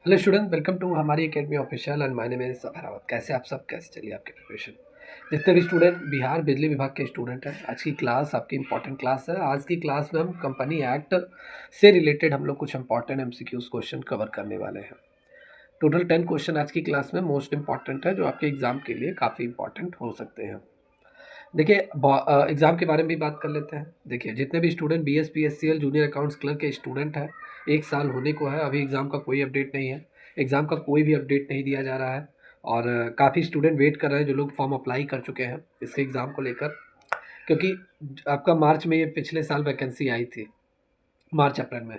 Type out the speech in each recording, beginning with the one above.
Hello student, welcome to हमारी academy official and my name is Aravat. कैसे आप सब, कैसे चलिए आपकी प्रिपरेशन। जितने भी स्टूडेंट बिहार बिजली विभाग के स्टूडेंट हैं, आज की क्लास आपकी इंपॉर्टेंट क्लास है। आज की क्लास में हम कंपनी एक्ट से रिलेटेड हम लोग कुछ इंपॉर्टेंट एमसीक्यूज क्वेश्चन कवर करने वाले हैं। टोटल 10 क्वेश्चन आज की क्लास में मोस्ट इंपॉर्टेंट है, जो आपके एग्जाम के लिए काफ़ी इंपॉर्टेंट हो सकते हैं। देखिए, एग्ज़ाम के बारे में भी बात कर लेते हैं। देखिए, जितने भी student BS PSCL junior accounts clerk के स्टूडेंट हैं, 1 साल होने को है, अभी एग्ज़ाम का कोई अपडेट नहीं है। एग्ज़ाम का कोई भी अपडेट नहीं दिया जा रहा है और काफ़ी स्टूडेंट वेट कर रहे हैं, जो लोग फॉर्म अप्लाई कर चुके हैं इसके एग्ज़ाम को लेकर। क्योंकि आपका मार्च में ये पिछले साल वैकेंसी आई थी, मार्च अप्रैल में,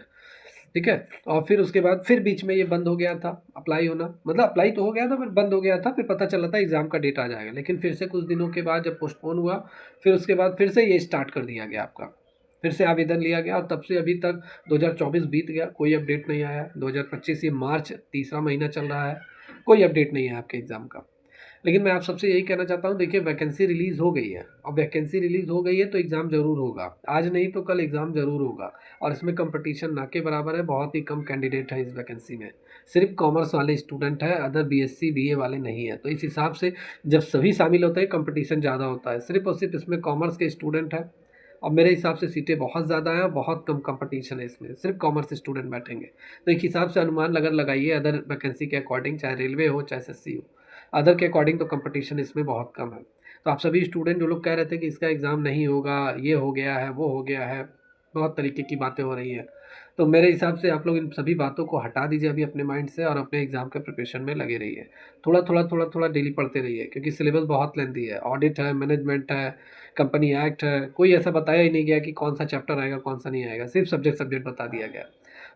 ठीक है। और फिर उसके बाद फिर बीच में ये बंद हो गया था अप्लाई होना, मतलब अप्लाई तो हो गया था फिर बंद हो गया था, फिर पता चला था एग्ज़ाम का डेट आ जाएगा, लेकिन फिर से कुछ दिनों के बाद जब पोस्टपोन हुआ, फिर उसके बाद फिर से ये स्टार्ट कर दिया गया आपका। फिर से आवेदन लिया गया और तब से अभी तक 2024 बीत गया, कोई अपडेट नहीं आया। 2025 ये मार्च तीसरा महीना चल रहा है, कोई अपडेट नहीं है आपके एग्ज़ाम का। लेकिन मैं आप सबसे यही कहना चाहता हूँ, देखिए वैकेंसी रिलीज़ हो गई है। अब वैकेंसी रिलीज़ हो गई है तो एग्ज़ाम ज़रूर होगा, आज नहीं तो कल एग्ज़ाम ज़रूर होगा। और इसमें कंपटीशन ना के बराबर है, बहुत ही कम कैंडिडेट है इस वैकेंसी में। सिर्फ कॉमर्स वाले स्टूडेंट हैं, अदर बीएससी बीए वाले नहीं है। तो इस हिसाब से जब सभी शामिल होते हैं कंपटीशन ज़्यादा होता है। सिर्फ और सिर्फ इसमें कॉमर्स के स्टूडेंट हैं और मेरे हिसाब से सीटें बहुत ज़्यादा हैं और बहुत कम कंपटीशन है इसमें, सिर्फ कॉमर्स स्टूडेंट बैठेंगे। तो एक हिसाब से अनुमान अगर लगाइए अदर वैकेंसी के अकॉर्डिंग, चाहे रेलवे हो चाहे एसएससी हो, अदर के अकॉर्डिंग तो कंपटीशन इसमें बहुत कम है। तो आप सभी स्टूडेंट जो लोग कह रहे थे कि इसका एग्ज़ाम नहीं होगा, ये हो गया है, वो हो गया है, बहुत तरीके की बातें हो रही हैं, तो मेरे हिसाब से आप लोग इन सभी बातों को हटा दीजिए अभी अपने माइंड से और अपने एग्ज़ाम के प्रिपरेशन में लगे रहिए। थोड़ा डेली पढ़ते रहिए, क्योंकि सिलेबस बहुत लेंथी है। ऑडिट है, मैनेजमेंट है, कंपनी एक्ट है, कोई ऐसा बताया ही नहीं गया कि कौन सा चैप्टर आएगा कौन सा नहीं आएगा, सिर्फ सब्जेक्ट बता दिया गया।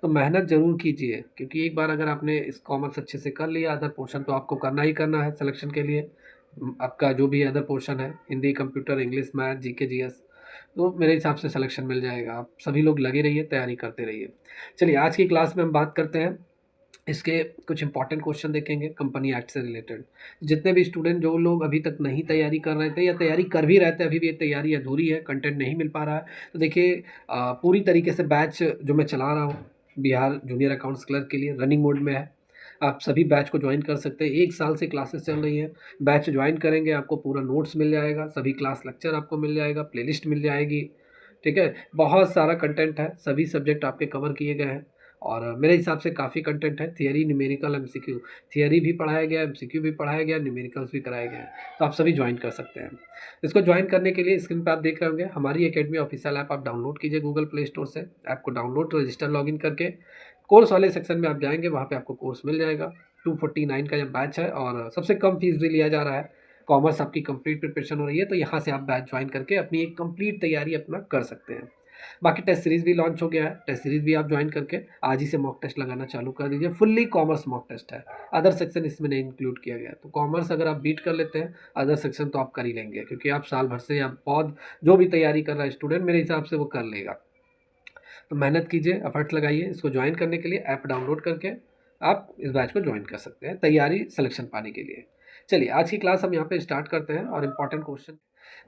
तो मेहनत ज़रूर कीजिए, क्योंकि एक बार अगर आपने इस कॉमर्स अच्छे से कर लिया, अदर पोर्शन तो आपको करना ही करना है सिलेक्शन के लिए। आपका जो भी अदर पोर्शन है, Hindi, computer, English, math, GK, GS, तो मेरे हिसाब से सिलेक्शन मिल जाएगा। आप सभी लोग लगे रहिए, तैयारी करते रहिए। चलिए, आज की क्लास में हम बात करते हैं, इसके कुछ इंपॉर्टेंट क्वेश्चन देखेंगे कंपनी एक्ट से रिलेटेड। जितने भी स्टूडेंट, जो लोग अभी तक नहीं तैयारी कर रहे थे या तैयारी कर भी रहे थे, अभी भी ये तैयारी अधूरी है, कंटेंट नहीं मिल पा रहा है, तो देखिए पूरी तरीके से बैच जो मैं चला रहा हूँ बिहार जूनियर अकाउंट्स क्लर्क के लिए रनिंग मोड में है। आप सभी बैच को ज्वाइन कर सकते हैं, 1 साल से क्लासेस चल रही हैं। बैच ज्वाइन करेंगे, आपको पूरा नोट्स मिल जाएगा, सभी क्लास लेक्चर आपको मिल जाएगा, प्लेलिस्ट मिल जाएगी, ठीक है। बहुत सारा कंटेंट है, सभी सब्जेक्ट आपके कवर किए गए हैं और मेरे हिसाब से काफ़ी कंटेंट है। Theory, numerical, MCQ. थियरी भी पढ़ाया गया, एमसीक्यू भी पढ़ाया गया, न्यूमेरिकल्स भी कराए गए हैं, तो आप सभी ज्वाइन कर सकते हैं। इसको ज्वाइन करने के लिए स्क्रीन पर आप देख रहे होंगे हमारी एकेडमी ऑफिशियल ऐप, आप डाउनलोड कीजिए गूगल प्ले स्टोर से। ऐप को डाउनलोड, रजिस्टर, लॉगिन करके कोर्स वाले सेक्शन में आप जाएंगे, वहाँ पे आपको कोर्स मिल जाएगा। 249 का यह बैच है और सबसे कम फीस भी लिया जा रहा है। कॉमर्स आपकी कंप्लीट प्रिपरेशन हो रही है, तो यहाँ से आप बैच ज्वाइन करके अपनी एक कंप्लीट तैयारी अपना कर सकते हैं। बाकी टेस्ट सीरीज़ भी लॉन्च हो गया है, टेस्ट सीरीज़ भी आप ज्वाइन करके आज ही से मॉक टेस्ट लगाना चालू कर दीजिए। फुल्ली कॉमर्स मॉक टेस्ट है, अदर सेक्शन इसमें नहीं इंक्लूड किया गया है। तो कॉमर्स अगर आप बीट कर लेते हैं, अदर सेक्शन तो आप कर ही लेंगे, क्योंकि आप साल भर से या बहुत जो भी तैयारी कर रहा है स्टूडेंट, मेरे हिसाब से वो कर लेगा। तो मेहनत कीजिए, एफर्ट्स लगाइए। इसको ज्वाइन करने के लिए ऐप डाउनलोड करके आप इस बैच को ज्वाइन कर सकते हैं तैयारी सिलेक्शन पाने के लिए। चलिए, आज की क्लास हम यहाँ पे स्टार्ट करते हैं और इम्पॉर्टेंट क्वेश्चन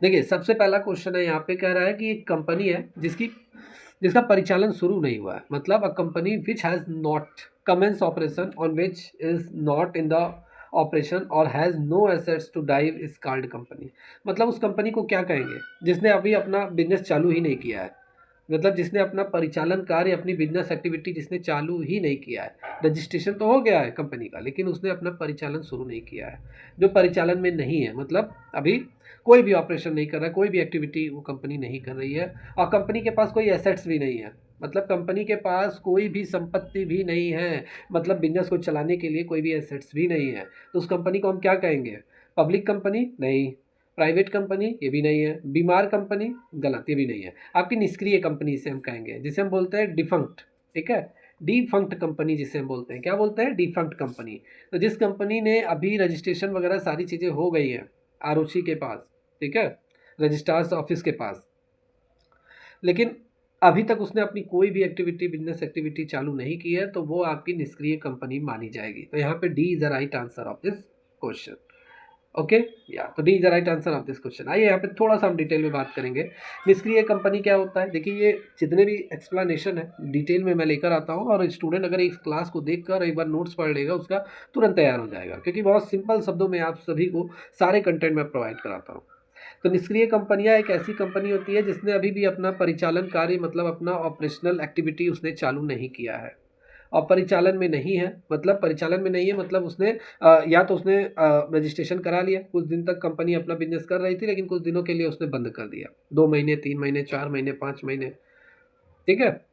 देखिए। सबसे पहला क्वेश्चन है, यहाँ पे कह रहा है कि एक कंपनी है जिसका परिचालन शुरू नहीं हुआ है, मतलब a company which has not commence operation on which is not in the operation और has no assets to dive is called company. मतलब उस कंपनी को क्या कहेंगे जिसने अभी अपना बिजनेस चालू ही नहीं किया है, मतलब जिसने अपना परिचालन कार्य, अपनी बिजनेस एक्टिविटी जिसने चालू ही नहीं किया है। रजिस्ट्रेशन तो हो गया है कंपनी का, लेकिन उसने अपना परिचालन शुरू नहीं किया है। जो परिचालन में नहीं है, मतलब अभी कोई भी ऑपरेशन नहीं कर रहा है, कोई भी एक्टिविटी वो कंपनी नहीं कर रही है और कंपनी के पास कोई एसेट्स भी नहीं है, मतलब कंपनी के पास कोई भी संपत्ति भी नहीं है, मतलब बिजनेस को चलाने के लिए कोई भी एसेट्स भी नहीं है। तो उस कंपनी को हम क्या कहेंगे? पब्लिक कंपनी नहीं, प्राइवेट कंपनी ये भी नहीं है, बीमार कंपनी गलत, ये भी नहीं है। आपकी निष्क्रिय कंपनी से हम कहेंगे, जिसे हम बोलते हैं डिफंक्ट, ठीक है। डिफंक्ट कंपनी जिसे हम बोलते हैं, क्या बोलते हैं? Defunct company. तो जिस कंपनी ने अभी रजिस्ट्रेशन वगैरह सारी चीज़ें हो गई हैं आरओसी के पास, ठीक है, रजिस्ट्रार्स ऑफिस के पास, लेकिन अभी तक उसने अपनी कोई भी एक्टिविटी, बिजनेस एक्टिविटी चालू नहीं की है, तो वो आपकी निष्क्रिय कंपनी मानी जाएगी। तो यहाँ पे D is the right answer of this question. Okay, या तो D is the right answer of this question. आइए यहाँ पे थोड़ा सा हम डिटेल में बात करेंगे। निष्क्रिय कंपनी क्या होता है? देखिए, ये जितने भी एक्सप्लेनेशन है डिटेल में मैं लेकर आता हूँ, और स्टूडेंट अगर इस क्लास को देखकर एक बार नोट्स पढ़ लेगा उसका तुरंत तैयार हो जाएगा, क्योंकि बहुत सिंपल शब्दों में आप सभी को सारे कंटेंट मैं प्रोवाइड कराता हूँ। तो निष्क्रिय कंपनियां एक ऐसी कंपनी होती है जिसने अभी भी अपना परिचालन कार्य, मतलब अपना ऑपरेशनल एक्टिविटी उसने चालू नहीं किया है, और परिचालन में नहीं है, मतलब परिचालन में नहीं है मतलब उसने या तो उसने रजिस्ट्रेशन करा लिया, कुछ दिन तक कंपनी अपना बिजनेस कर रही थी, लेकिन कुछ दिनों के लिए उसने बंद कर दिया, 2 महीने, 3 महीने, 4 महीने, 5 महीने, ठीक है।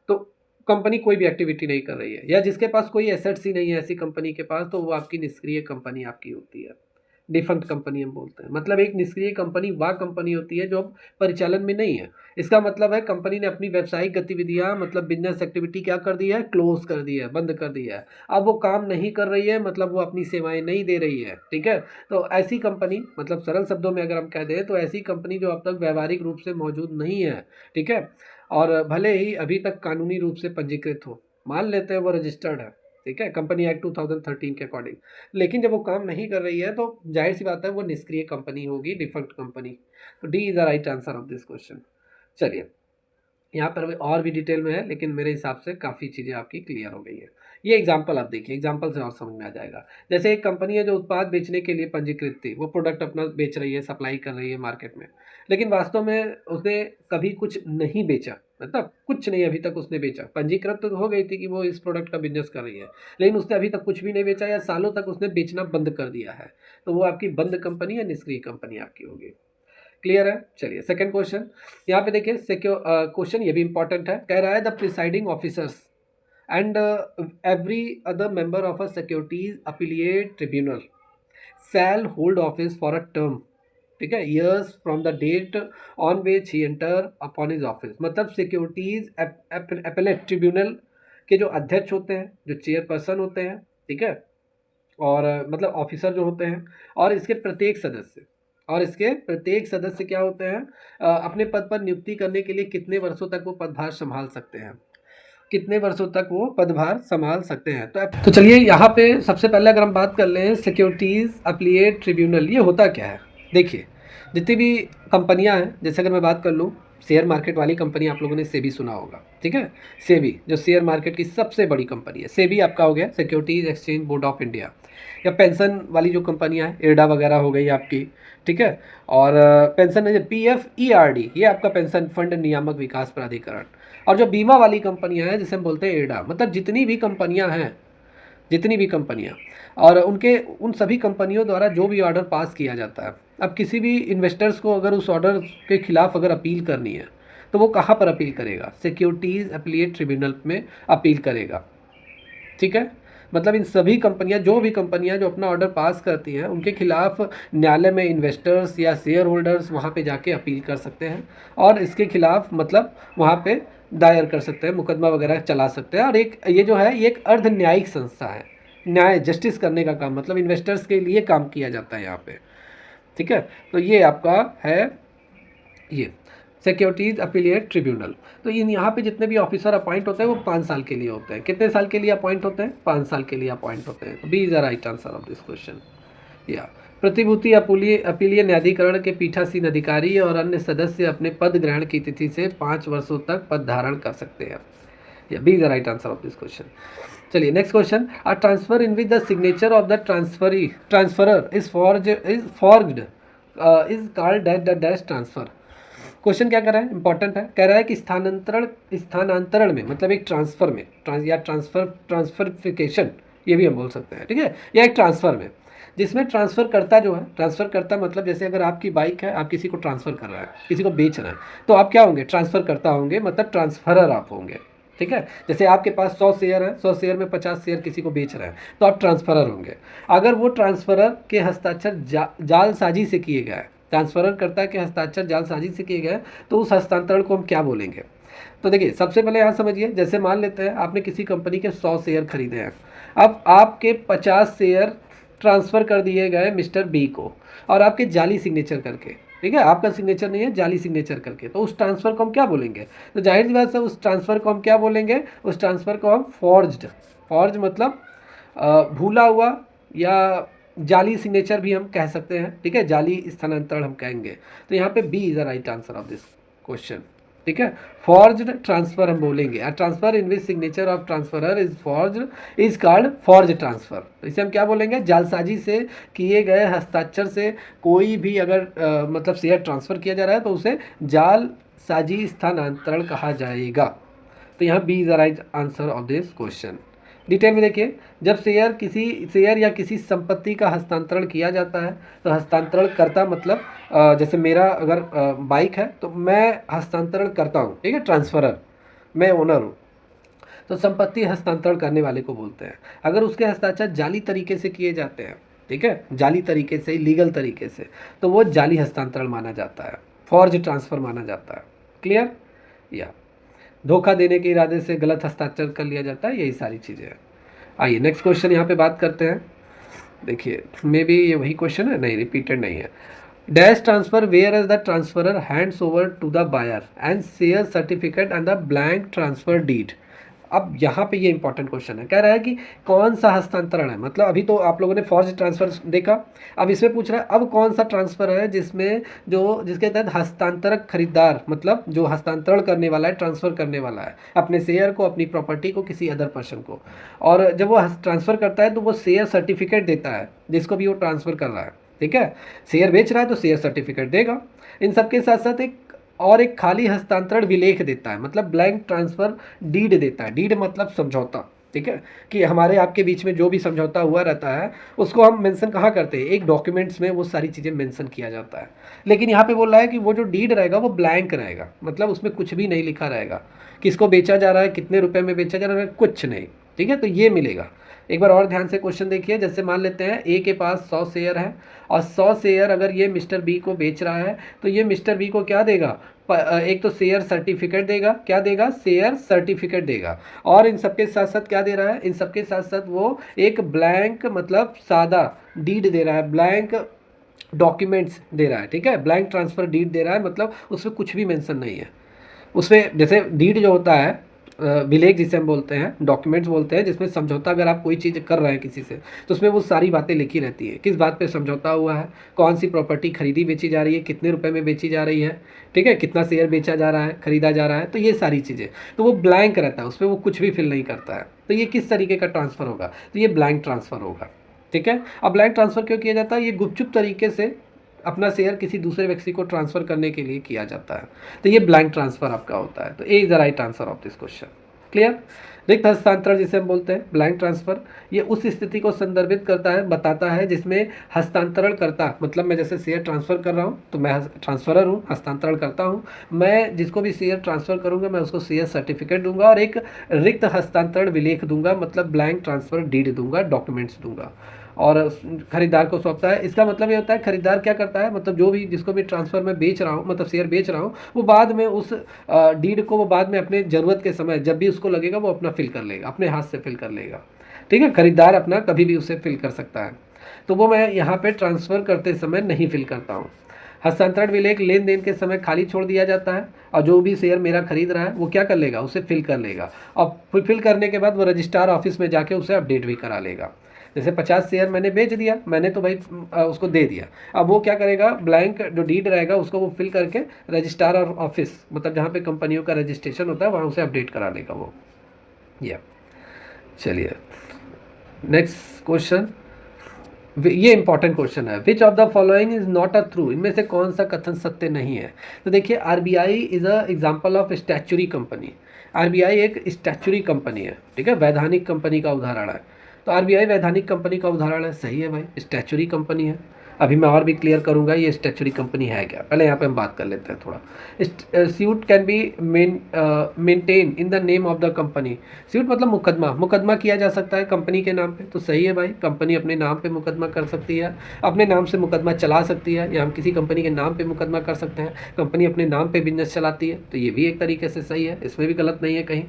तो कंपनी कोई भी एक्टिविटी नहीं कर रही है, या जिसके पास कोई एसेट्स ही नहीं है ऐसी कंपनी के पास, तो वो आपकी निष्क्रिय कंपनी आपकी होती है। डिफंक्ट कंपनी हम बोलते हैं। मतलब एक निष्क्रिय कंपनी वह कंपनी होती है जो अब परिचालन में नहीं है। इसका मतलब है कंपनी ने अपनी व्यावसायिक गतिविधियां, मतलब बिजनेस एक्टिविटी क्या कर दी है? क्लोज कर दी है, बंद कर दी है। अब वो काम नहीं कर रही है, मतलब वो अपनी सेवाएं नहीं दे रही है, ठीक है। तो ऐसी कंपनी, मतलब सरल शब्दों में अगर हम कह दें तो ऐसी कंपनी जो अब तक व्यावहारिक रूप से मौजूद नहीं है, ठीक है, और भले ही अभी तक कानूनी रूप से पंजीकृत हो, मान लेते हैं वो रजिस्टर्ड है, ठीक है, कंपनी एक्ट 2013 के अकॉर्डिंग, लेकिन जब वो काम नहीं कर रही है तो जाहिर सी बात है वो निष्क्रिय कंपनी होगी, डिफंक्ट कंपनी। तो D is the right answer of this question. चलिए, यहाँ पर और भी डिटेल में है, लेकिन मेरे हिसाब से काफ़ी चीज़ें आपकी क्लियर हो गई है। ये एग्जाम्पल आप देखिए, एग्जाम्पल से और समझ में आ जाएगा। जैसे एक कंपनी है जो उत्पाद बेचने के लिए पंजीकृत थी, वो प्रोडक्ट अपना बेच रही है, सप्लाई कर रही है मार्केट में, लेकिन वास्तव में उसने कभी कुछ नहीं बेचा, मतलब कुछ नहीं अभी तक उसने बेचा। पंजीकृत तो हो गई थी कि वो इस प्रोडक्ट का बिजनेस कर रही है, लेकिन उसने अभी तक कुछ भी नहीं बेचा, या सालों तक उसने बेचना बंद कर दिया है, तो वो आपकी बंद कंपनी या निष्क्रिय कंपनी आपकी होगी। क्लियर है? चलिए सेकंड क्वेश्चन यहाँ पे देखिए। सिक्योर क्वेश्चन ये भी इंपॉर्टेंट है। कह रहा है the presiding officers and every other member of a securities appellate tribunal shall hold office for a term, ठीक है, years from the date on which he enter upon his office. मतलब securities appellate tribunal के जो अध्यक्ष होते हैं, जो chairperson होते हैं, ठीक है, और मतलब ऑफिसर जो होते हैं, और इसके प्रत्येक सदस्य, क्या होते हैं, अपने पद पर नियुक्ति करने के लिए कितने वर्षों तक वो पदभार संभाल सकते हैं, कितने वर्षों तक वो पदभार संभाल सकते हैं। तो चलिए यहाँ पे सबसे पहले अगर हम बात कर लें सिक्योरिटीज़ अपीलेट ट्रिब्यूनल, ये होता क्या है? देखिए, जितनी भी कंपनियां हैं, जैसे अगर मैं बात कर लूँ शेयर मार्केट वाली कंपनी, आप लोगों ने सेबी सुना होगा, ठीक है, सेबी जो शेयर मार्केट की सबसे बड़ी कंपनी है, सेबी आपका हो गया securities exchange board of India. या पेंशन वाली जो कंपनियां हैं, एडा वगैरह हो गई आपकी, ठीक है, और पेंशन है PFERD, ये आपका पेंशन फंड नियामक विकास प्राधिकरण। और जो बीमा वाली कंपनियां हैं जिसे हम बोलते हैं एडा, मतलब जितनी भी कंपनियां हैं, जितनी भी कंपनियां, और उनके उन सभी कंपनियों द्वारा जो भी ऑर्डर पास किया जाता है, अब किसी भी इन्वेस्टर्स को अगर उस ऑर्डर के खिलाफ अगर अपील करनी है, तो वो कहाँ पर अपील करेगा? सिक्योरिटीज़ अपीलेट ट्रिब्यूनल में अपील करेगा, ठीक है। मतलब इन सभी कंपनियां, जो भी कंपनियां जो अपना ऑर्डर पास करती हैं, उनके खिलाफ न्यायालय में इन्वेस्टर्स या शेयर होल्डर्स वहाँ पे जाके अपील कर सकते हैं, और इसके खिलाफ मतलब वहाँ पे दायर कर सकते हैं, मुकदमा वगैरह चला सकते हैं। और एक ये जो है ये एक अर्ध न्यायिक संस्था है, न्याय जस्टिस करने का काम, मतलब इन्वेस्टर्स के लिए काम किया जाता है यहाँ पे, ठीक है। तो ये आपका है ये सिक्योरिटीज़ अपीलेट ट्रिब्यूनल। तो इन यहाँ पे जितने भी ऑफिसर अपॉइंट होते हैं वो 5 साल के लिए होते हैं। कितने साल के लिए अपॉइंट होते हैं? 5 साल के लिए अपॉइंट होते हैं। तो B is the right answer of this question. या प्रतिभूति अपीलीय न्यायाधिकरण के पीठासीन अधिकारी और अन्य सदस्य अपने पद ग्रहण की तिथि से 5 वर्षों तक पद धारण कर सकते हैं। या B is the right answer of this question. चलिए next question. A transfer in which the signature of the transferor is forged is called the dash transfer. Question क्या कर रहा है? इंपॉर्टेंट है। कह रहा है कि स्थानांतरण में, मतलब एक ट्रांसफर में, ट्रांसफरिफिकेशन ये भी हम बोल सकते हैं, ठीक है, या एक ट्रांसफर में, जिसमें ट्रांसफर करता जो है, ट्रांसफर करता मतलब जैसे अगर आपकी बाइक है, आप किसी को ट्रांसफर कर रहा है, किसी को बेच रहा है, तो आप क्या होंगे? ट्रांसफर करता होंगे, मतलब ट्रांसफरर आप होंगे, ठीक है। जैसे आपके पास 100 शेयर है, 100 शेयर में 50 शेयर किसी को बेच रहे हैं, तो आप ट्रांसफरर होंगे। अगर वो ट्रांसफरर के हस्ताक्षर जालसाजी से किए गए, ट्रांसफरर करता के हस्ताक्षर जालसाजी से किए गए, तो उस हस्तांतरण को हम क्या बोलेंगे? तो देखिए, सबसे पहले यहाँ समझिए, जैसे मान लेते हैं आपने किसी कंपनी के 100 शेयर खरीदे हैं, अब आपके 50 शेयर ट्रांसफ़र कर दिए गए मिस्टर बी को, और आपके जाली सिग्नेचर करके, ठीक है, आपका सिग्नेचर नहीं है, जाली सिग्नेचर करके, तो उस ट्रांसफ़र को हम क्या बोलेंगे? तो जाहिर सी बात है उस ट्रांसफ़र को हम क्या बोलेंगे? उस ट्रांसफ़र को हम फॉर्ज मतलब भूला हुआ या जाली सिग्नेचर भी हम कह सकते हैं, ठीक है, जाली स्थानांतरण हम कहेंगे। तो यहाँ पे B is the right answer of this question, ठीक है। फॉर्ज्ड ट्रांसफर हम बोलेंगे, a transfer in which signature of transferor is forged is called forge transfer. तो इसे हम क्या बोलेंगे, जालसाजी से किए गए हस्ताक्षर से कोई भी अगर मतलब शेयर ट्रांसफर किया जा रहा है तो उसे जालसाजी स्थानांतरण कहा जाएगा। तो यहाँ B is the right answer of this question. Detail में देखिए, जब शेयर या किसी संपत्ति का हस्तांतरण किया जाता है तो हस्तांतरण करता मतलब जैसे मेरा अगर बाइक है तो मैं हस्तांतरण करता हूँ, ठीक है, ट्रांसफरर, मैं ओनर हूँ, तो संपत्ति हस्तांतरण करने वाले को बोलते हैं। अगर उसके हस्ताक्षर जाली तरीके से किए जाते हैं, ठीक है, जाली तरीके से, लीगल तरीके से, तो वो जाली हस्तांतरण माना जाता है, फॉर्ज ट्रांसफ़र माना जाता है। क्लियर? या धोखा देने के इरादे से गलत हस्ताक्षर कर लिया जाता है, यही सारी चीज़ें हैं। आइए नेक्स्ट क्वेश्चन यहाँ पे बात करते हैं। देखिए मे बी ये वही क्वेश्चन है, नहीं रिपीटेड नहीं है। Dash transfer whereas the transferor hands over to the buyer and share certificate and the blank transfer deed. अब यहाँ पे ये इंपॉर्टेंट क्वेश्चन है, कह रहा है कि कौन सा हस्तांतरण है, मतलब अभी तो आप लोगों ने फॉर्ज ट्रांसफर देखा, अब इसमें पूछ रहा है अब कौन सा ट्रांसफर है जिसमें जिसके तहत हस्तांतरक खरीदार, मतलब जो हस्तांतरण करने वाला है, ट्रांसफर करने वाला है अपने शेयर को, अपनी प्रॉपर्टी को किसी अदर पर्सन को, और जब वो ट्रांसफर करता है तो वो शेयर सर्टिफिकेट देता है जिसको भी वो ट्रांसफर कर रहा है, ठीक है, शेयर बेच रहा है तो शेयर सर्टिफिकेट देगा। इन सबके साथ साथ एक खाली हस्तांतरण विलेख देता है, मतलब ब्लैंक ट्रांसफर डीड देता है। डीड मतलब समझौता, ठीक है, कि हमारे आपके बीच में जो भी समझौता हुआ रहता है उसको हम मेंशन कहाँ करते हैं, एक डॉक्यूमेंट्स में वो सारी चीज़ें मेंशन किया जाता है। लेकिन यहाँ पे बोल रहा है कि वो जो डीड रहेगा वो ब्लैंक रहेगा, मतलब उसमें कुछ भी नहीं लिखा रहेगा, किसको बेचा जा रहा है, कितने रुपए में बेचा जा रहा है, कुछ नहीं, ठीक है। तो ये मिलेगा। एक बार और ध्यान से क्वेश्चन देखिए, जैसे मान लेते हैं ए के पास 100 शेयर है और 100 शेयर अगर ये मिस्टर बी को बेच रहा है तो ये मिस्टर बी को क्या देगा, एक तो शेयर सर्टिफिकेट देगा, क्या देगा, शेयर सर्टिफिकेट देगा, और इन सबके साथ साथ क्या दे रहा है, इन सबके साथ साथ वो एक ब्लैंक मतलब सादा डीड दे रहा है, ब्लैंक डॉक्यूमेंट्स दे रहा है, ठीक है, ब्लैंक ट्रांसफ़र डीड दे रहा है, मतलब उसमें कुछ भी मेंशन नहीं है। उसमें जैसे डीड जो होता है विलेज जिसे हम बोलते हैं, डॉक्यूमेंट्स बोलते हैं, जिसमें समझौता अगर आप कोई चीज़ कर रहे हैं किसी से तो उसमें वो सारी बातें लिखी रहती है, किस बात पे समझौता हुआ है, कौन सी प्रॉपर्टी खरीदी बेची जा रही है, कितने रुपए में बेची जा रही है, ठीक है, कितना शेयर बेचा जा रहा है, खरीदा जा रहा है, तो ये सारी चीज़ें, तो वो ब्लैंक रहता है, उसमें वो कुछ भी फिल नहीं करता है। तो ये किस तरीके का ट्रांसफ़र होगा, तो ये ब्लैंक ट्रांसफ़र होगा, ठीक है। अब ब्लैंक ट्रांसफ़र क्यों किया जाता है, ये गुपचुप तरीके से अपना शेयर किसी दूसरे व्यक्ति को ट्रांसफ़र करने के लिए किया जाता है, तो ये ब्लैंक ट्रांसफ़र आपका होता है। तो A is the right answer of this question. Clear? रिक्त हस्तांतरण जिसे हम बोलते हैं ब्लैंक ट्रांसफ़र, ये उस स्थिति को संदर्भित करता है, बताता है जिसमें हस्तांतरण करता, मतलब मैं जैसे शेयर ट्रांसफ़र कर रहा हूँ तो मैं ट्रांसफरर हूँ, हस्तांतरण करता हूँ, मैं जिसको भी शेयर ट्रांसफ़र करूँगा मैं उसको शेयर सर्टिफिकेट दूंगा और एक रिक्त हस्तांतरण विलेख दूंगा, मतलब ब्लैंक ट्रांसफ़र डीड दूंगा, डॉक्यूमेंट्स दूंगा, और खरीदार को सौंपता है। इसका मतलब ये होता है खरीदार क्या करता है, मतलब जो भी जिसको भी ट्रांसफ़र में बेच रहा हूँ, मतलब शेयर बेच रहा हूँ, वो बाद में उस डीड को वो बाद में अपने ज़रूरत के समय जब भी उसको लगेगा वो अपना फिल कर लेगा, अपने हाथ से फिल कर लेगा, ठीक है, खरीदार अपना कभी भी उसे फिल कर सकता है। तो वो मैं यहाँ पे ट्रांसफ़र करते समय नहीं फिल करता हूँ। हस्तांतरण विलेख लेन देन के समय खाली छोड़ दिया जाता है और जो भी शेयर मेरा खरीद रहा है वो क्या कर लेगा, उसे फिल कर लेगा, और फिल करने के बाद वो रजिस्ट्रार ऑफिस में जाके उसे अपडेट भी करा लेगा। जैसे 50 शेयर मैंने बेच दिया, मैंने तो भाई उसको दे दिया, अब वो क्या करेगा, ब्लैंक जो डीड रहेगा उसको वो फिल करके रजिस्ट्रार और ऑफिस, मतलब जहाँ पे कंपनियों का रजिस्ट्रेशन होता है वहाँ उसे अपडेट करा लेगा वो। या चलिए नेक्स्ट क्वेश्चन, ये इंपॉर्टेंट क्वेश्चन है, which of the following is not a true, इनमें से कौन सा कथन सत्य नहीं है। तो देखिए RBI is a example of statutory company, RBI एक स्टैच्यूरी कंपनी है, ठीक है, वैधानिक कंपनी का उदाहरण है। तो आरबीआई वैधानिक कंपनी का उदाहरण है, सही है भाई, स्टैच्यूरी कंपनी है। अभी मैं और भी क्लियर करूंगा ये स्टैच्यूरी कंपनी है क्या, पहले यहाँ पे हम बात कर लेते हैं थोड़ा। Suit can be maintain in the name of the company, suit मतलब मुकदमा, मुकदमा किया जा सकता है कंपनी के नाम पे, तो सही है भाई, कंपनी अपने नाम पे मुकदमा कर सकती है, अपने नाम से मुकदमा चला सकती है, या हम किसी कंपनी के नाम पे मुकदमा कर सकते हैं, कंपनी अपने नाम पे बिजनेस चलाती है, तो ये भी एक तरीके से सही है, इसमें भी गलत नहीं है कहीं।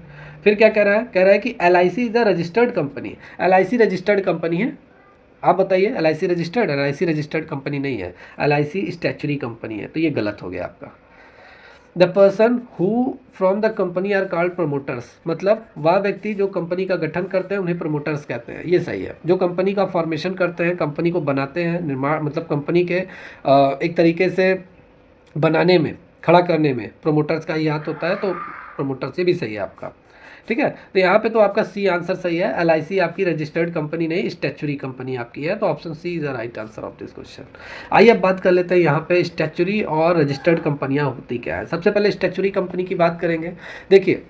फिर क्या कह रहा है, कह रहा है कि LIC is the registered company, LIC registered company है। आप बताइए LIC registered, LIC registered company नहीं है, LIC स्टैच्यूरी कंपनी है, तो ये गलत हो गया आपका। The person who from the company are called promoters, मतलब वह व्यक्ति जो कंपनी का गठन करते हैं उन्हें प्रमोटर्स कहते हैं। ये सही है। जो कंपनी का फॉर्मेशन करते हैं, कंपनी को बनाते हैं, निर्माण मतलब कंपनी के एक तरीके से बनाने में, खड़ा करने में प्रमोटर्स का ही हाथ होता है, तो प्रमोटर्स, ये भी सही है आपका। ठीक है, तो यहाँ पे तो आपका सी आंसर सही है। LIC आपकी रजिस्टर्ड कंपनी नहीं, स्टैचुरी कंपनी आपकी है, तो option C is the right answer of this question. आइए अब बात कर लेते हैं यहाँ पे स्टैचुरी और रजिस्टर्ड कंपनियाँ होती क्या है। सबसे पहले स्टैचुरी कंपनी की बात करेंगे। देखिए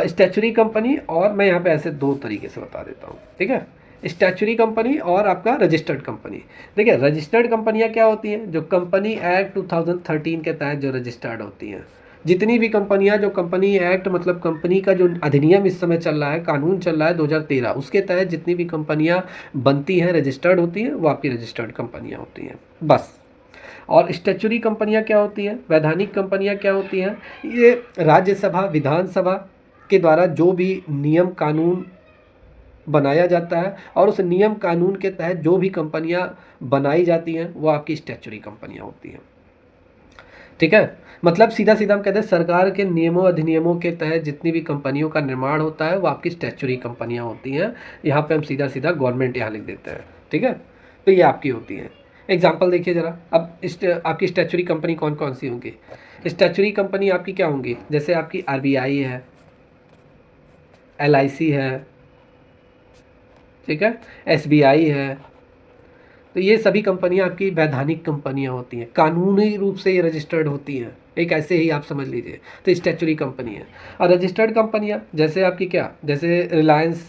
स्टैचुरी कंपनी, और मैं यहाँ पे ऐसे दो तरीके से बता देता हूँ। ठीक है, स्टैचुरी कंपनी और आपका रजिस्टर्ड कंपनी। देखिए रजिस्टर्ड कंपनियां क्या होती हैं, जो कंपनी एक्ट 2013 के तहत जो रजिस्टर्ड होती हैं। जितनी भी कंपनियां, जो कंपनी एक्ट मतलब कंपनी का जो अधिनियम इस समय चल रहा है, कानून चल रहा है 2013, उसके तहत जितनी भी कंपनियां बनती हैं, रजिस्टर्ड होती हैं, वो आपकी रजिस्टर्ड कंपनियां होती हैं बस। और स्टैचुरी कंपनियां क्या होती हैं, वैधानिक कंपनियां क्या होती हैं, ये राज्यसभा विधानसभा के द्वारा जो भी नियम कानून बनाया जाता है और उस नियम कानून के तहत जो भी कंपनियां बनाई जाती हैं वो आपकी स्टैचुरी कंपनियां होती हैं। ठीक है, मतलब सीधा सीधा हम कहते हैं सरकार के नियमों अधिनियमों के तहत जितनी भी कंपनियों का निर्माण होता है वो आपकी स्टैचुरी कंपनियां होती हैं। यहाँ पे हम सीधा सीधा गवर्नमेंट यहाँ लिख देते हैं। ठीक है, तो ये आपकी होती हैं। एग्जाम्पल देखिए ज़रा, अब आपकी स्टैचुरी कंपनी कौन कौन सी होंगी। स्टैचुरी कंपनी आपकी क्या होंगी, जैसे आपकी RBI है, LIC है, ठीक है, SBI है, तो ये सभी कंपनियां आपकी वैधानिक कंपनियां होती हैं, कानूनी रूप से ये रजिस्टर्ड होती हैं। एक ऐसे ही आप समझ लीजिए, तो स्टैचुरी कंपनी है। और रजिस्टर्ड कंपनियां जैसे आपकी क्या, जैसे रिलायंस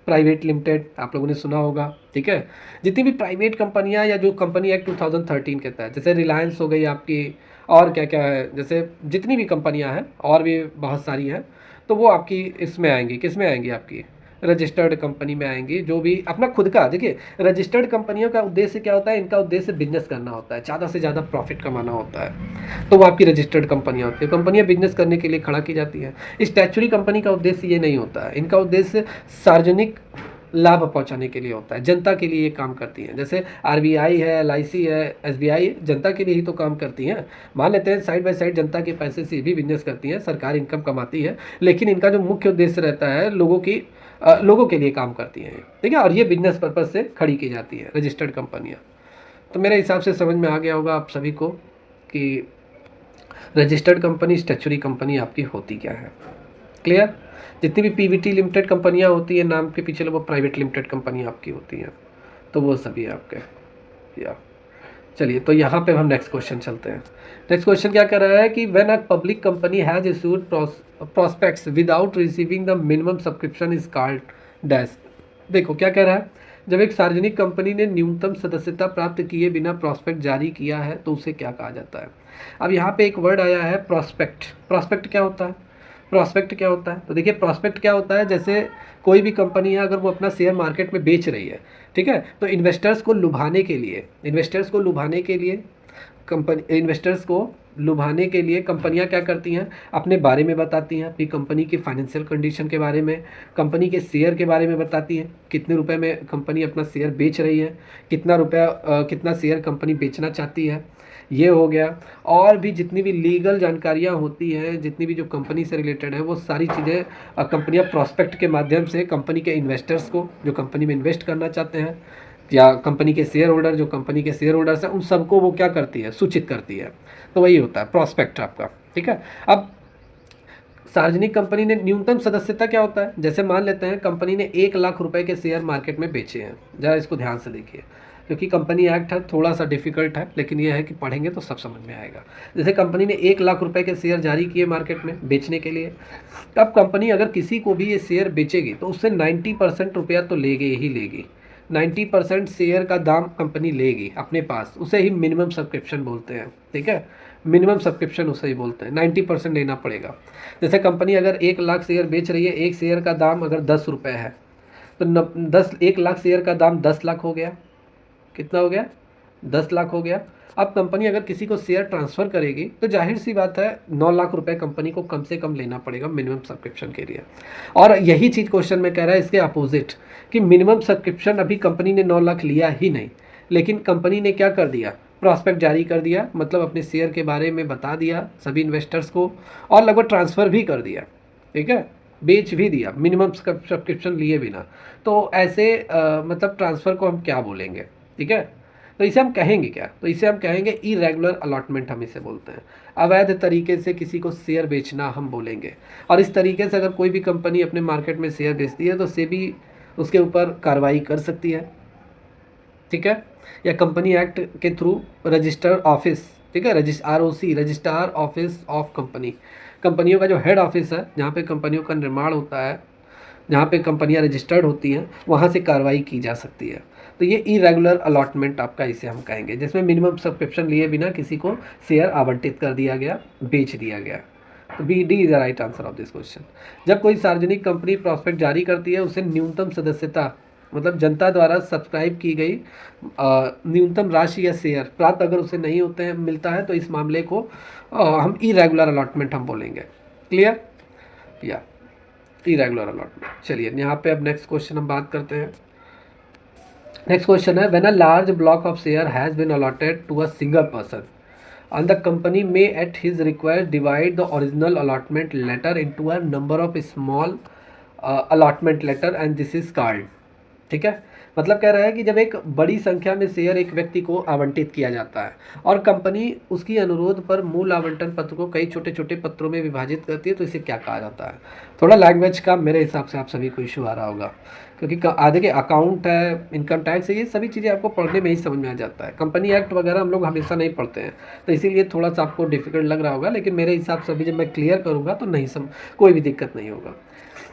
प्राइवेट लिमिटेड, आप लोगों ने सुना होगा। ठीक है, जितनी भी प्राइवेट कंपनियां या जो कंपनी एक्ट 2013 के तहत, जैसे रिलायंस हो गई आपकी, और क्या क्या है, जैसे जितनी भी कंपनियां हैं और भी बहुत सारी हैं, तो वो आपकी इसमें आएंगी, किस में आएंगी, आपकी रजिस्टर्ड कंपनी में आएंगी। जो भी अपना खुद का, देखिए रजिस्टर्ड कंपनियों का उद्देश्य क्या होता है, इनका उद्देश्य बिजनेस करना होता है, ज़्यादा से ज़्यादा प्रॉफिट कमाना होता है, तो वो आपकी रजिस्टर्ड कंपनियां होती है। कंपनियां बिजनेस करने के लिए खड़ा की जाती हैं। स्टैचुरी कंपनी का उद्देश्य ये नहीं होता है, इनका उद्देश्य सार्वजनिक लाभ पहुंचाने के लिए होता है, जनता के लिए ये काम करती हैं। जैसे RBI है, LIC है, SBI जनता के लिए ही तो काम करती हैं। मान लेते हैं साइड बाय साइड जनता के पैसे से भी बिजनेस करती हैं, सरकार इनकम कमाती है, लेकिन इनका जो मुख्य उद्देश्य रहता है लोगों के लिए काम करती हैं। ठीक है, और ये बिजनेस पर्पज़ से खड़ी की जाती है रजिस्टर्ड कंपनियाँ। तो मेरे हिसाब से समझ में आ गया होगा आप सभी को कि रजिस्टर्ड कंपनी स्टैचुरी कंपनी आपकी होती क्या है। क्लियर, जितनी भी PVT लिमिटेड कंपनियां होती हैं नाम के पीछे, वो प्राइवेट लिमिटेड कंपनियां आपकी होती हैं, तो वो सभी आपके। या चलिए, तो यहाँ पे हम नेक्स्ट क्वेश्चन चलते हैं। नेक्स्ट क्वेश्चन क्या कह रहा है कि when a public company has issued prospects without receiving the minimum subscription is called dash. देखो क्या कह रहा है, जब एक सार्वजनिक कंपनी ने न्यूनतम सदस्यता प्राप्त किए बिना प्रोस्पेक्ट जारी किया है तो उसे क्या कहा जाता है। अब यहाँ पे एक वर्ड आया है प्रोस्पेक्ट। प्रोस्पेक्ट क्या होता है, प्रोस्पेक्ट क्या होता है, तो देखिए प्रोस्पेक्ट क्या होता है, जैसे कोई भी कंपनी है अगर वो अपना शेयर मार्केट में बेच रही है, ठीक है, तो इन्वेस्टर्स को लुभाने के लिए, कंपनियां क्या करती हैं, अपने बारे में बताती हैं, अपनी कंपनी की फाइनेंशियल कंडीशन के बारे में, कंपनी के शेयर के बारे में बताती हैं, कितने रुपए में कंपनी अपना शेयर बेच रही है, कितना शेयर कंपनी बेचना चाहती है, ये हो गया। और भी जितनी भी लीगल जानकारियाँ होती हैं, जितनी भी जो कंपनी से रिलेटेड है, वो सारी चीज़ें कंपनियाँ प्रॉस्पेक्ट के माध्यम से कंपनी के इन्वेस्टर्स को, जो कंपनी में इन्वेस्ट करना चाहते हैं, या कंपनी के शेयर होल्डर, जो कंपनी के शेयर होल्डर्स हैं, उन सबको वो क्या करती है, सूचित करती है। तो वही होता है प्रॉस्पेक्ट आपका। ठीक है, अब सार्वजनिक कंपनी ने न्यूनतम सदस्यता क्या होता है, जैसे मान लेते हैं कंपनी ने 1 लाख रुपए के शेयर मार्केट में बेचे हैं। जरा इसको ध्यान से देखिए, क्योंकि कंपनी एक्ट है, थोड़ा सा डिफिकल्ट है, लेकिन यह है कि पढ़ेंगे तो सब समझ में आएगा। जैसे कंपनी ने 1 लाख रुपए के शेयर जारी किए मार्केट में बेचने के लिए, तब कंपनी अगर किसी को भी ये शेयर बेचेगी तो उससे 90% रुपया तो लेगी ही लेगी। 90% शेयर का दाम कंपनी लेगी अपने पास, उसे ही मिनिमम सब्सक्रिप्शन बोलते हैं। ठीक है, मिनिमम सब्सक्रिप्शन उसे ही बोलते हैं, 90% लेना पड़ेगा। जैसे कंपनी अगर 1 लाख शेयर बेच रही है, एक शेयर का दाम अगर 10 रुपये है, तो 1 लाख शेयर का दाम 10 लाख हो गया। कितना हो गया, 10 लाख हो गया। अब कंपनी अगर किसी को शेयर ट्रांसफ़र करेगी तो जाहिर सी बात है 9 लाख रुपए कंपनी को कम से कम लेना पड़ेगा मिनिमम सब्सक्रिप्शन के लिए। और यही चीज़ क्वेश्चन में कह रहा है इसके अपोजिट, कि मिनिमम सब्सक्रिप्शन अभी कंपनी ने 9 लाख लिया ही नहीं, लेकिन कंपनी ने क्या कर दिया, प्रॉस्पेक्ट जारी कर दिया, मतलब अपने शेयर के बारे में बता दिया सभी इन्वेस्टर्स को, और लगभग ट्रांसफ़र भी कर दिया, ठीक है, बेच भी दिया मिनिमम सब्सक्रिप्शन लिए बिना। तो ऐसे मतलब ट्रांसफ़र को हम क्या बोलेंगे, ठीक है। तो इसे हम कहेंगे क्या, तो इसे हम कहेंगे इरेगुलर अलॉटमेंट, हम इसे बोलते हैं। अवैध तरीके से किसी को शेयर बेचना हम बोलेंगे। और इस तरीके से अगर कोई भी कंपनी अपने मार्केट में शेयर बेचती है तो सेबी उसके ऊपर कार्रवाई कर सकती है, ठीक है, या कंपनी एक्ट के थ्रू रजिस्टर्ड ऑफिस, ठीक है, ROC, registrar office of company, कंपनियों का जो हेड ऑफिस है जहाँ पे कंपनियों का निर्माण होता है, जहाँ पे कंपनियाँ रजिस्टर्ड होती हैं, वहाँ से कार्रवाई की जा सकती है। तो ये इरेगुलर अलॉटमेंट आपका इसे हम कहेंगे, जिसमें मिनिमम सब्सक्रिप्शन लिए बिना किसी को शेयर आवंटित कर दिया गया, बेच दिया गया। तो D is the right answer of this question. जब कोई सार्वजनिक कंपनी प्रॉस्पेक्ट जारी करती है, उसे न्यूनतम सदस्यता, मतलब जनता द्वारा सब्सक्राइब की गई न्यूनतम राशि या शेयर प्राप्त अगर उसे नहीं होते हैं, मिलता है, तो इस मामले को हम इरेगुलर अलॉटमेंट हम बोलेंगे। क्लियर, या इरेगुलर अलॉटमेंट। चलिए यहाँ पे अब नेक्स्ट क्वेश्चन हम बात करते हैं। नेक्स्ट क्वेश्चन है, when a large block of share has been allotted to a single person and the company may at his request divide the original allotment letter into a number of small allotment letter and this is called, ठीक है। मतलब कह रहा है कि जब एक बड़ी संख्या में शेयर एक व्यक्ति को आवंटित किया जाता है और कंपनी उसकी अनुरोध पर मूल आवंटन पत्र को कई छोटे छोटे पत्रों में विभाजित करती है, तो इसे क्या कहा जाता है। थोड़ा लैंग्वेज का मेरे हिसाब से आप सभी को इशू आ रहा होगा, क्योंकि आधे के अकाउंट है, इनकम टैक्स है, ये सभी चीज़ें आपको पढ़ने में ही समझ में आ जाता है। कंपनी एक्ट वगैरह हम लोग हमेशा नहीं पढ़ते हैं, तो इसीलिए थोड़ा सा आपको डिफिकल्ट लग रहा होगा, लेकिन मेरे हिसाब से अभी जब मैं क्लियर करूँगा तो नहीं कोई भी दिक्कत नहीं होगा।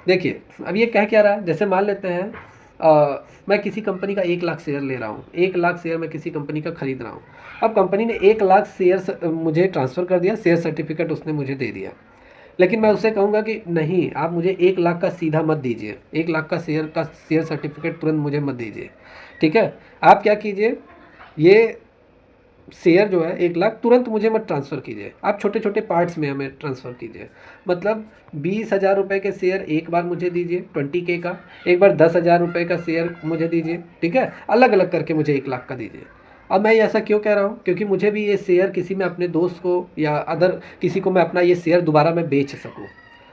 देखिए अब ये कह क्या रहा है, जैसे मान लेते हैं मैं किसी कंपनी का 1 लाख शेयर ले रहा हूँ, 1 लाख शेयर मैं किसी कंपनी का खरीद रहा हूँ। अब कंपनी ने 1 लाख शेयर मुझे ट्रांसफ़र कर दिया, शेयर सर्टिफिकेट उसने मुझे दे दिया, लेकिन मैं उससे कहूँगा कि नहीं, आप मुझे 1 लाख का सीधा मत दीजिए, 1 लाख का शेयर सर्टिफिकेट तुरंत मुझे मत दीजिए, ठीक है। आप क्या कीजिए, ये शेयर जो है 1 लाख तुरंत मुझे मत ट्रांसफ़र कीजिए, आप छोटे छोटे पार्ट्स में हमें ट्रांसफ़र कीजिए। मतलब 20,000 रुपये के शेयर एक बार मुझे दीजिए 20K का, एक बार 10,000 रुपये का शेयर मुझे दीजिए, ठीक है, अलग अलग करके मुझे 1 लाख का दीजिए। अब मैं ऐसा क्यों कह रहा हूँ, क्योंकि मुझे भी ये शेयर किसी में अपने दोस्त को या अदर किसी को मैं अपना ये शेयर दोबारा मैं बेच सकूँ।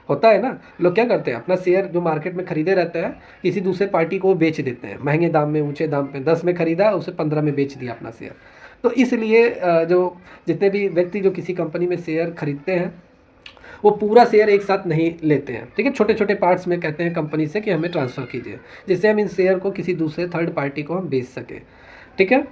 होता है ना, लोग क्या करते हैं, अपना शेयर जो मार्केट में खरीदे रहते हैं किसी दूसरे पार्टी को बेच देते हैं महंगे दाम में, ऊंचे दाम पे, 10 में खरीदा उसे 15 में बेच दिया अपना शेयर। तो इसलिए जो जितने भी व्यक्ति जो किसी कंपनी में शेयर खरीदते हैं वो पूरा शेयर एक साथ नहीं लेते हैं, ठीक है, छोटे छोटे पार्ट्स में कहते हैं कंपनी से कि हमें ट्रांसफ़र कीजिए, जिससे हम इन शेयर को किसी दूसरे थर्ड पार्टी को हम बेच सकें, ठीक है।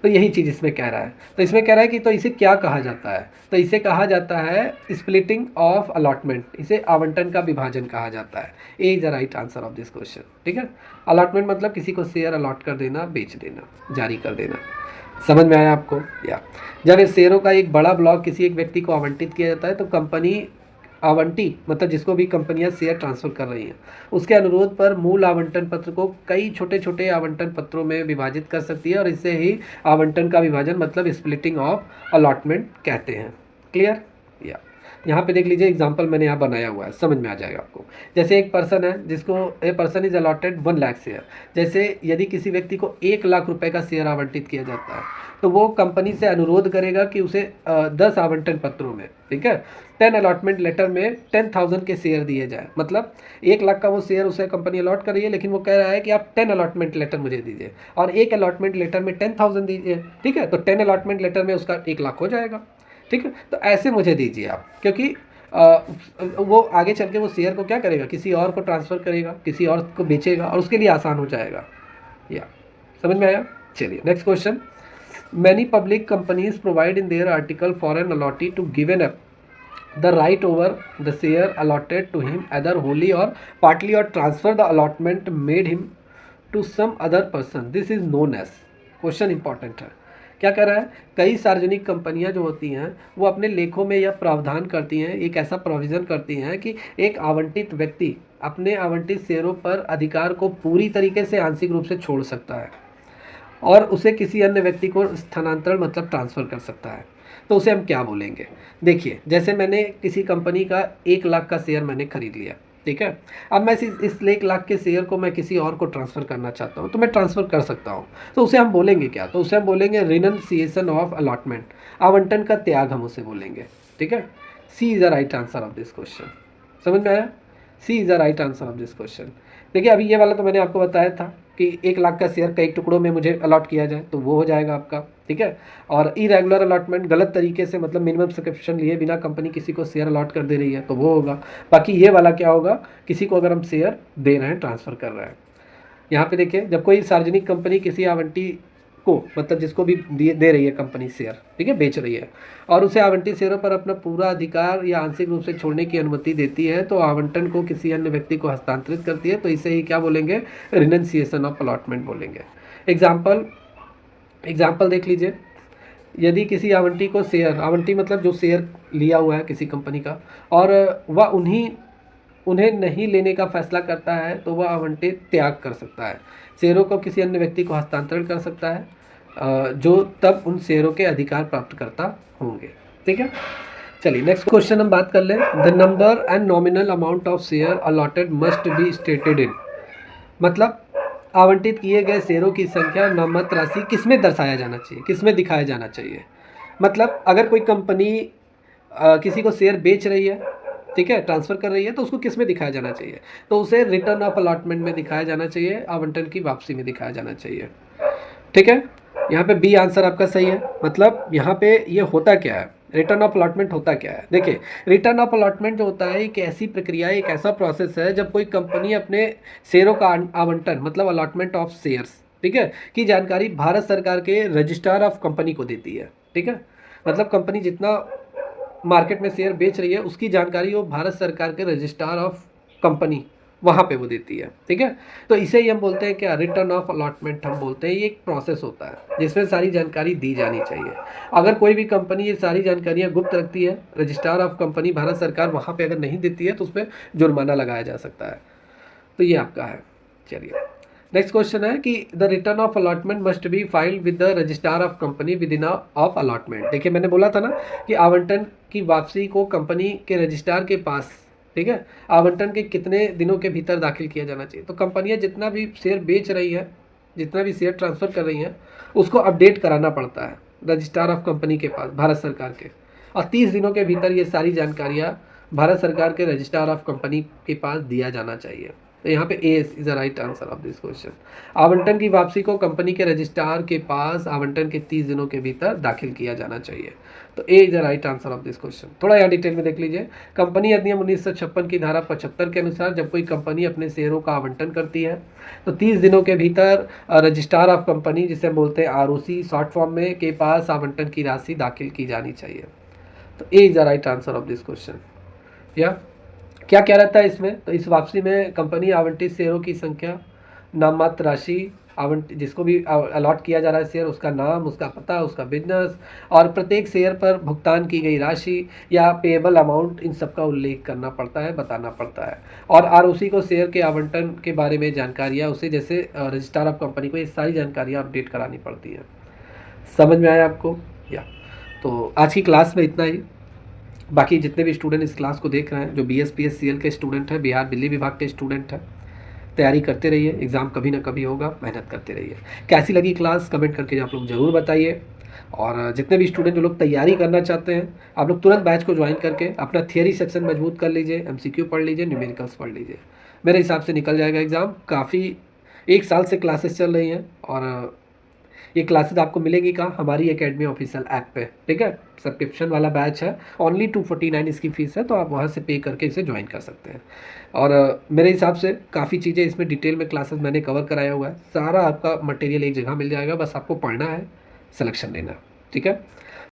तो यही चीज़ इसमें कह रहा है। तो इसमें कह रहा है कि तो इसे क्या कहा जाता है, तो इसे कहा जाता है स्प्लिटिंग ऑफ अलॉटमेंट, इसे आवंटन का विभाजन कहा जाता है। A is the right answer of this question, ठीक है। अलॉटमेंट मतलब किसी को शेयर अलॉट कर देना, बेच देना, जारी कर देना। समझ में आया आपको, या जब इस शेयरों का एक बड़ा ब्लॉक किसी एक व्यक्ति को आवंटित किया जाता है तो कंपनी आवंटी, मतलब जिसको भी कंपनियां शेयर ट्रांसफ़र कर रही हैं, उसके अनुरोध पर मूल आवंटन पत्र को कई छोटे छोटे आवंटन पत्रों में विभाजित कर सकती है और इसे ही आवंटन का विभाजन मतलब स्प्लिटिंग ऑफ अलॉटमेंट कहते हैं। क्लियर, या यहाँ पे देख लीजिए एग्जांपल मैंने यहाँ बनाया हुआ है, समझ में आ जाएगा आपको। जैसे एक पर्सन है जिसको a person is allotted 1 lakh share, जैसे यदि किसी व्यक्ति को 1 लाख रुपए का शेयर आवंटित किया जाता है तो वो कंपनी से अनुरोध करेगा कि उसे 10 आवंटन पत्रों में, ठीक है, 10 अलॉटमेंट लेटर में 10,000 के शेयर दिए जाए। मतलब 1 लाख का वो शेयर उसे कंपनी अलॉट कर रही है, लेकिन वो कह रहा है कि आप 10 अलॉटमेंट लेटर मुझे दीजिए और एक अलॉटमेंट लेटर में 10,000 दीजिए, ठीक है, तो 10 अलॉटमेंट लेटर में उसका 1 लाख हो जाएगा, ठीक है। तो ऐसे मुझे दीजिए आप, क्योंकि वो आगे चल के वो शेयर को क्या करेगा, किसी और को ट्रांसफ़र करेगा, किसी और को बेचेगा और उसके लिए आसान हो जाएगा। या समझ में आया। चलिए next question, many public companies provide in their article for an allottee to given up the right over the share allotted to him either wholly or partly or transfer the allotment made him to some other person, this is known as। Question important है, क्या कह रहा है, कई सार्वजनिक कंपनियां जो होती हैं वो अपने लेखों में यह प्रावधान करती हैं, एक ऐसा प्रोविज़न करती हैं कि एक आवंटित व्यक्ति अपने आवंटित शेयरों पर अधिकार को पूरी तरीके से आंशिक रूप से छोड़ सकता है और उसे किसी अन्य व्यक्ति को स्थानांतरण मतलब ट्रांसफ़र कर सकता है। तो उसे हम क्या बोलेंगे। देखिए जैसे मैंने किसी कंपनी का 1 लाख का शेयर मैंने खरीद लिया, ठीक है। अब मैं इस 1 लाख के शेयर को मैं किसी और को ट्रांसफ़र करना चाहता हूँ, तो मैं ट्रांसफ़र कर सकता हूँ। तो उसे हम बोलेंगे क्या? तो उसे हम बोलेंगे रिनंसिएशन ऑफ अलॉटमेंट, आवंटन का त्याग हम उसे बोलेंगे, ठीक है। C is the right answer of this question. समझ में आया? C is the right answer of this question. देखिए अभी ये वाला तो मैंने आपको बताया था कि 1 लाख का शेयर कई टुकड़ों में मुझे अलॉट किया जाए, तो वो हो जाएगा आपका, ठीक है। और इरेगुलर अलॉटमेंट, गलत तरीके से मतलब मिनिमम सब्सक्रिप्शन लिए बिना कंपनी किसी को शेयर अलॉट कर दे रही है, तो वो होगा। बाकी ये वाला क्या होगा, किसी को अगर हम शेयर दे रहे हैं, ट्रांसफ़र कर रहे हैं। यहाँ पे देखिए, जब कोई सार्वजनिक कंपनी किसी आवंटी को, मतलब जिसको भी दे रही है कंपनी शेयर, ठीक है, बेच रही है, और उसे आवंटित शेयरों पर अपना पूरा अधिकार या आंशिक रूप से छोड़ने की अनुमति देती है, तो आवंटन को किसी अन्य व्यक्ति को हस्तांतरित करती है, तो इसे ही क्या बोलेंगे, रिनंसिएशन ऑफ अलॉटमेंट बोलेंगे। एग्जाम्पल देख लीजिए। यदि किसी आवंटी को शेयर, आवंटी मतलब जो शेयर लिया हुआ है किसी कंपनी का, और वह उन्हें नहीं लेने का फैसला करता है, तो वह आवंटित त्याग कर सकता है, शेयरों को किसी अन्य व्यक्ति को हस्तांतरण कर सकता है, जो तब उन शेयरों के अधिकार प्राप्त करता होंगे, ठीक है। चलिए नेक्स्ट क्वेश्चन हम बात कर लें। The number and nominal amount of share allotted must be stated in, मतलब आवंटित किए गए शेयरों की संख्या नाममात्र राशि किसमें दर्शाया जाना चाहिए, किसमें दिखाया जाना चाहिए। मतलब अगर कोई कंपनी किसी को शेयर बेच रही है, ठीक है, ट्रांसफ़र कर रही है, तो उसको किस में दिखाया जाना चाहिए, तो उसे रिटर्न ऑफ अलॉटमेंट में दिखाया जाना चाहिए, आवंटन की वापसी में दिखाया जाना चाहिए, ठीक है। यहाँ पे बी आंसर आपका सही है। मतलब यहाँ पे ये होता क्या है, रिटर्न ऑफ अलॉटमेंट होता क्या है। देखिए रिटर्न ऑफ अलॉटमेंट जो होता है एक ऐसी प्रक्रिया, एक ऐसा प्रोसेस है जब कोई कंपनी अपने शेयरों का आवंटन, मतलब अलॉटमेंट ऑफ शेयर्स, ठीक है, की जानकारी भारत सरकार के रजिस्ट्रार ऑफ कंपनी को देती है, ठीक है। मतलब कंपनी जितना मार्केट में शेयर बेच रही है उसकी जानकारी वो भारत सरकार के रजिस्ट्रार ऑफ कंपनी, वहाँ पे वो देती है, ठीक है। तो इसे ही हम बोलते हैं क्या, रिटर्न ऑफ अलॉटमेंट हम बोलते हैं। ये एक प्रोसेस होता है जिसमें सारी जानकारी दी जानी चाहिए। अगर कोई भी कंपनी ये सारी जानकारियाँ गुप्त रखती है, रजिस्ट्रार ऑफ कंपनी भारत सरकार वहाँ पे अगर नहीं देती है, तो उस पर जुर्माना लगाया जा सकता है। तो ये आपका है। चलिए नेक्स्ट क्वेश्चन है कि the return of allotment must be filed with the registrar of company with in of allotment. देखिए मैंने बोला था ना कि आवंटन की वापसी को कंपनी के रजिस्ट्रार के पास, ठीक है, आवंटन के कितने दिनों के भीतर दाखिल किया जाना चाहिए। तो कंपनियां जितना भी शेयर बेच रही है, जितना भी शेयर ट्रांसफ़र कर रही हैं, उसको अपडेट कराना पड़ता है रजिस्ट्रार ऑफ कंपनी के पास, भारत सरकार के, और 30 दिनों के भीतर ये सारी जानकारियाँ भारत सरकार के रजिस्ट्रार ऑफ कंपनी के पास दिया जाना चाहिए। तो यहाँ पे A is the right answer of this question. आवंटन की वापसी को कंपनी के रजिस्ट्रार के पास आवंटन के 30 दिनों के भीतर दाखिल किया जाना चाहिए। तो A is the right answer of this question. थोड़ा यहाँ डिटेल में देख लीजिए। कंपनी अधिनियम 1956 की धारा 75 के अनुसार जब कोई कंपनी अपने शेयरों का आवंटन करती है, तो 30 दिनों के भीतर रजिस्ट्रार ऑफ कंपनी, जिसे बोलते हैं ROC शॉर्ट फॉर्म में, के पास आवंटन की राशि दाखिल की जानी चाहिए। तो A is the right answer of this question. या क्या रहता है इसमें, तो इस वापसी में कंपनी आवंटित शेयरों की संख्या, नाममात्र राशि, आवंटित जिसको भी अलॉट किया जा रहा है शेयर, उसका नाम, उसका पता, उसका बिजनेस, और प्रत्येक शेयर पर भुगतान की गई राशि या पेएबल अमाउंट, इन सब का उल्लेख करना पड़ता है, बताना पड़ता है। और ROC को शेयर के आवंटन के बारे में जानकारियाँ उसे, जैसे रजिस्ट्रार ऑफ कंपनी को, ये सारी जानकारियाँ अपडेट करानी पड़ती हैं। समझ में आया आपको? या तो आज की क्लास में इतना ही। बाकी जितने भी स्टूडेंट इस क्लास को देख रहे हैं, जो BSPSCL के स्टूडेंट हैं, बिहार बिजली विभाग के स्टूडेंट हैं, तैयारी करते रहिए, एग्ज़ाम कभी ना कभी होगा, मेहनत करते रहिए। कैसी लगी क्लास कमेंट करके आप लोग ज़रूर बताइए। और जितने भी स्टूडेंट जो लोग तैयारी करना चाहते हैं, आप लोग तुरंत बैच को ज्वाइन करके अपना थियरी सेक्शन मजबूत कर लीजिए, MCQ पढ़ लीजिए, न्यूमेरिकल्स पढ़ लीजिए। मेरे हिसाब से निकल जाएगा एग्ज़ाम। काफ़ी 1 साल से क्लासेस चल रही हैं, और ये क्लासेस आपको मिलेगी कहाँ, हमारी एकेडमी ऑफिशियल ऐप पे, ठीक है। सब्सक्रिप्शन वाला बैच है, ओनली 249 इसकी फ़ीस है, तो आप वहाँ से पे करके इसे ज्वाइन कर सकते हैं। और मेरे हिसाब से काफ़ी चीज़ें इसमें डिटेल में क्लासेस मैंने कवर कराया हुआ है। सारा आपका मटेरियल एक जगह मिल जाएगा, बस आपको पढ़ना है, सिलेक्शन लेना है, ठीक है।